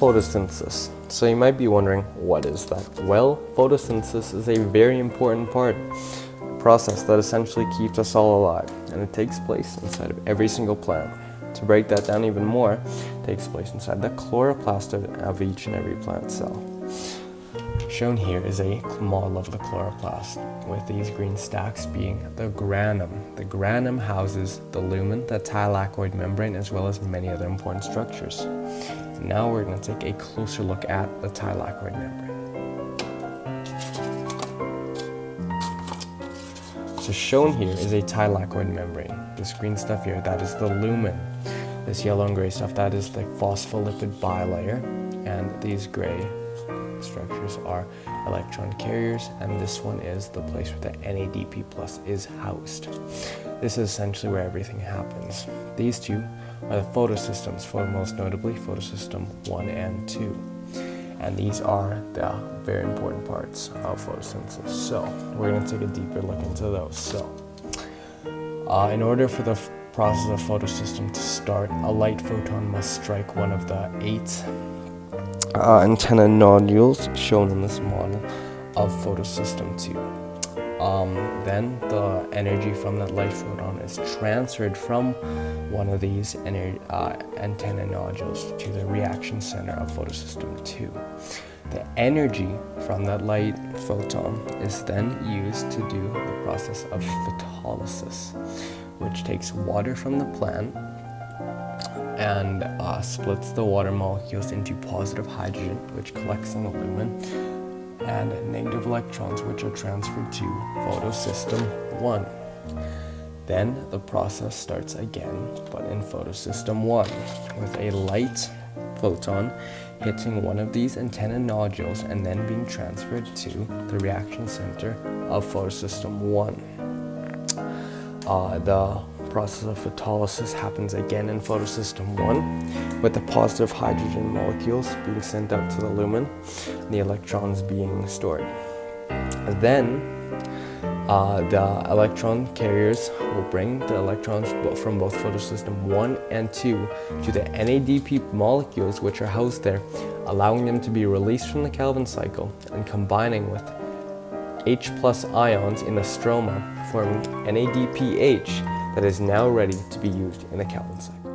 photosynthesis. So you might be wondering, what is that? Well, photosynthesis is a very important process that essentially keeps us all alive, and it takes place inside of every single plant. To break that down even more, it takes place inside the chloroplast of each and every plant cell. Shown here is a model of the chloroplast, with these green stacks being the granum. The granum houses the lumen, the thylakoid membrane, as well as many other important structures. Now we're going to take a closer look at the thylakoid membrane. So shown here is a thylakoid membrane. This green stuff here, that is the lumen. This yellow and gray stuff, that is the phospholipid bilayer, and these gray structures are electron carriers, and this one is the place where the NADP+ is housed. This is essentially where everything happens. These two are the photosystems, most notably photosystem 1 and 2. And these are the very important parts of photosynthesis. So we're going to take a deeper look into those. So in order for the process of photosystem to start, a light photon must strike one of the 8 antenna nodules shown in this model of photosystem 2. Then the energy from that light photon is transferred from one of these antenna nodules to the reaction center of photosystem 2. The energy from that light photon is then used to do the process of photolysis, which takes water from the plant and splits the water molecules into positive hydrogen, which collects in the lumen, and negative electrons, which are transferred to photosystem 1. Then the process starts again, but in photosystem 1, with a light photon hitting one of these antenna nodules and then being transferred to the reaction center of photosystem 1. The process of photolysis happens again in photosystem 1, with the positive hydrogen molecules being sent out to the lumen and the electrons being stored. Then the electron carriers will bring the electrons from both photosystem 1 and 2 to the NADP molecules, which are housed there, allowing them to be released from the Calvin cycle and combining with H+ ions in the stroma, forming NADPH, that is now ready to be used in the Calvin cycle.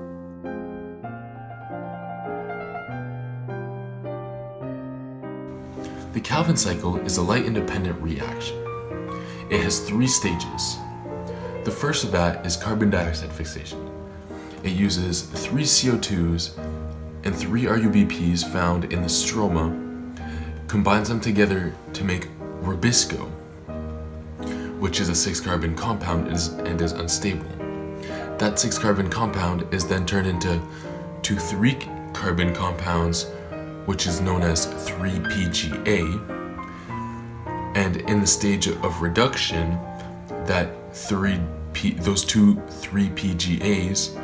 The Calvin cycle is a light-independent reaction. It has 3 stages. The first of that is carbon dioxide fixation. It uses 3 CO2s and 3 RUBPs found in the stroma, combines them together to make rubisco, which is a 6-carbon compound and is unstable. That 6-carbon compound is then turned into 2 3-carbon compounds, which is known as 3-PGA. And in the stage of reduction, those 2 3-PGAs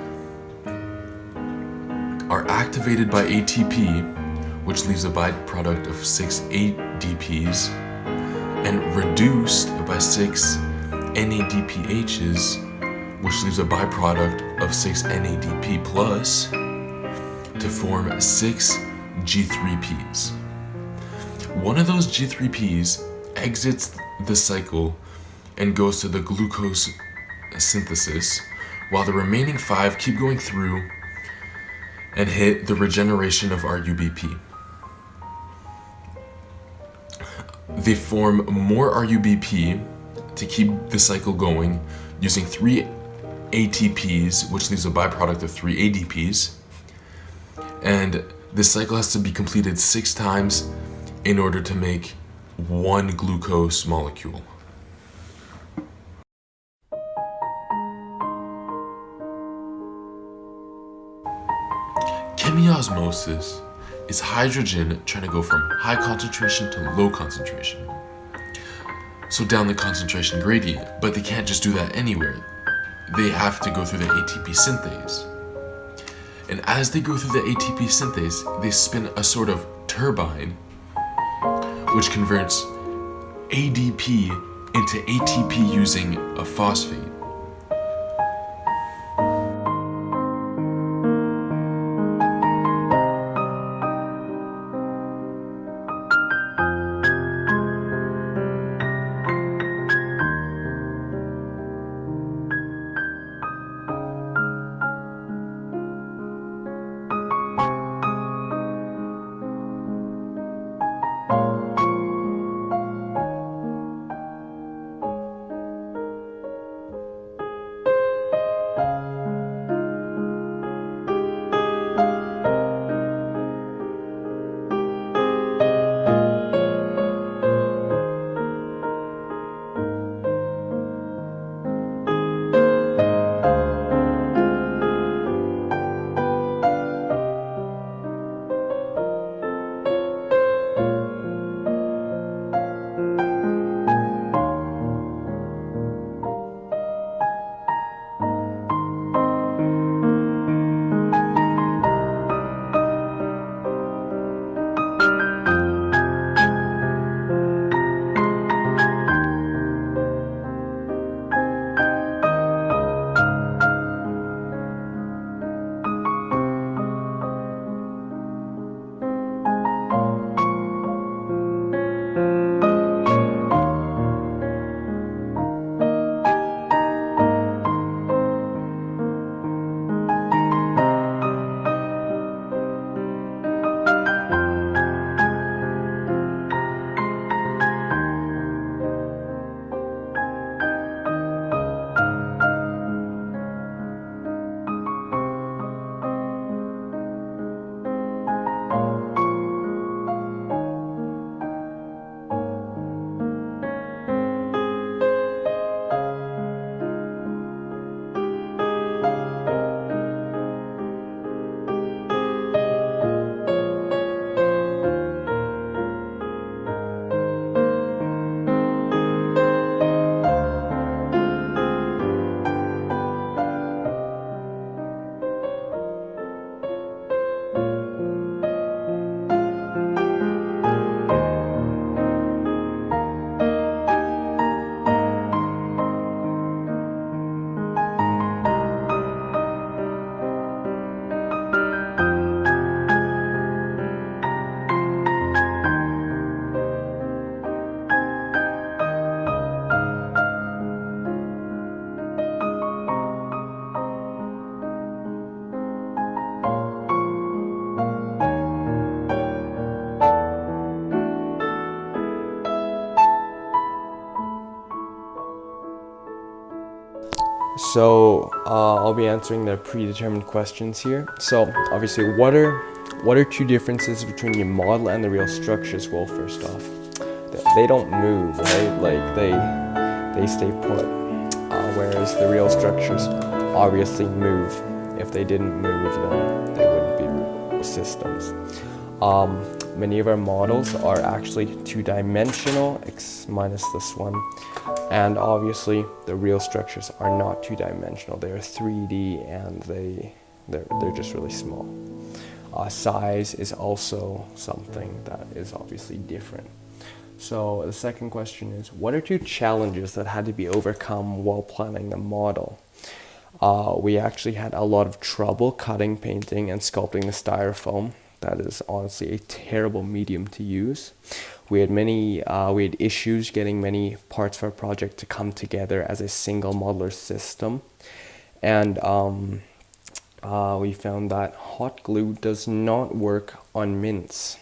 are activated by ATP, which leaves a byproduct of 6 ADPs, and reduced by 6 NADPHs, which leaves a byproduct of 6 NADP+, to form 6 G3Ps. One of those G3Ps exits the cycle and goes to the glucose synthesis, while the remaining 5 keep going through and hit the regeneration of RUBP. They form more RUBP to keep the cycle going using 3 ATPs, which leaves a byproduct of 3 ADPs. And this cycle has to be completed 6 times in order to make 1 glucose molecule. Chemiosmosis is hydrogen trying to go from high concentration to low concentration. So down the concentration gradient, but they can't just do that anywhere. They have to go through the ATP synthase. And as they go through the ATP synthase, they spin a sort of turbine, which converts ADP into ATP using a phosphate. So I'll be answering the predetermined questions here. So obviously, what are two differences between your model and the real structures? Well, first off, they don't move, right? Like they stay put. Whereas the real structures obviously move. If they didn't move, then they wouldn't be systems. Many of our models are actually two-dimensional, minus this one. And obviously, the real structures are not two-dimensional. They are 3D, and they're just really small. Size is also something that is obviously different. So the second question is, what are two challenges that had to be overcome while planning the model? We actually had a lot of trouble cutting, painting, and sculpting the styrofoam. That is honestly a terrible medium to use. We had issues getting many parts of our project to come together as a single modular system. And we found that hot glue does not work on mints.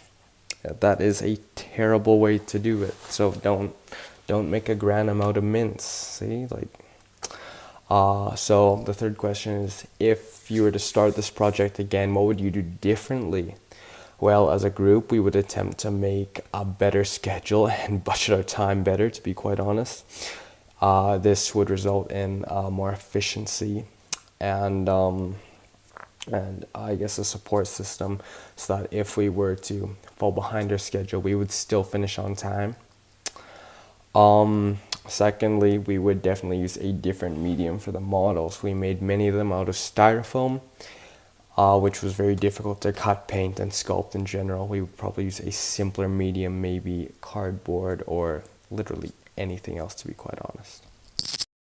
That is a terrible way to do it. So don't make a granum out of mints. See, so the third question is, if you were to start this project again, what would you do differently? Well, as a group, we would attempt to make a better schedule and budget our time better, to be quite honest. This would result in more efficiency and I guess a support system, so that if we were to fall behind our schedule, we would still finish on time. Secondly, we would definitely use a different medium for the models. We made many of them out of styrofoam, which was very difficult to cut, paint, and sculpt in general. We would probably use a simpler medium, maybe cardboard or literally anything else, to be quite honest.